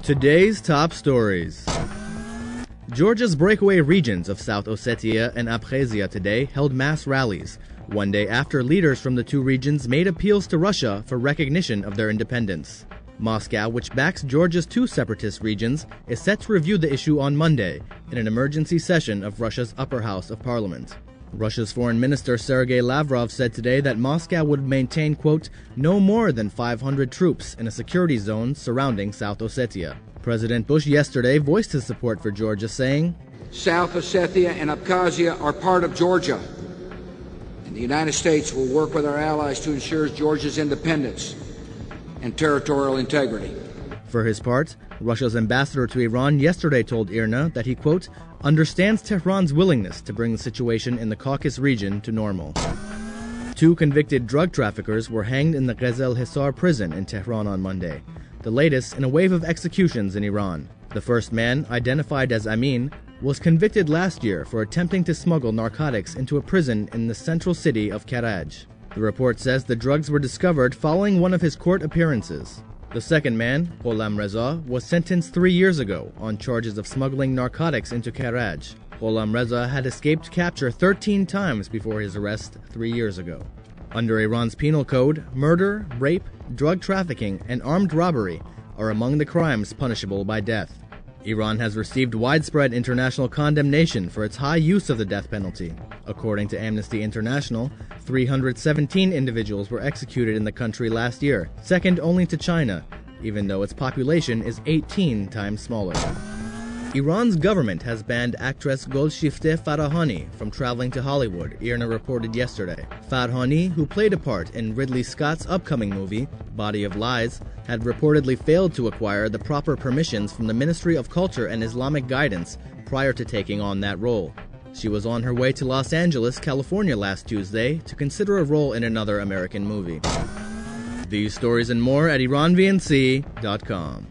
Today's top stories. Georgia's breakaway regions of South Ossetia and Abkhazia today held mass rallies, one day after leaders from the two regions made appeals to Russia for recognition of their independence. Moscow, which backs Georgia's two separatist regions, is set to review the issue on Monday in an emergency session of Russia's upper house of parliament. Russia's Foreign Minister Sergei Lavrov said today that Moscow would maintain, quote, no more than 500 troops in a security zone surrounding South Ossetia. President Bush yesterday voiced his support for Georgia, saying, South Ossetia and Abkhazia are part of Georgia, and the United States will work with our allies to ensure Georgia's independence and territorial integrity. For his part, Russia's ambassador to Iran yesterday told IRNA that he, quote, understands Tehran's willingness to bring the situation in the Caucasus region to normal. Two convicted drug traffickers were hanged in the Ghezel Hisar prison in Tehran on Monday, the latest in a wave of executions in Iran. The first man, identified as Amin, was convicted last year for attempting to smuggle narcotics into a prison in the central city of Karaj. The report says the drugs were discovered following one of his court appearances. The second man, Gholam Reza, was sentenced 3 years ago on charges of smuggling narcotics into Karaj. Gholam Reza had escaped capture 13 times before his arrest 3 years ago. Under Iran's penal code, murder, rape, drug trafficking, and armed robbery are among the crimes punishable by death. Iran has received widespread international condemnation for its high use of the death penalty. According to Amnesty International, 317 individuals were executed in the country last year, second only to China, even though its population is 18 times smaller. Iran's government has banned actress Golshifteh Farahani from traveling to Hollywood, IRNA reported yesterday. Farahani, who played a part in Ridley Scott's upcoming movie, Body of Lies, had reportedly failed to acquire the proper permissions from the Ministry of Culture and Islamic Guidance prior to taking on that role. She was on her way to Los Angeles, California last Tuesday to consider a role in another American movie. These stories and more at IranVNC.com.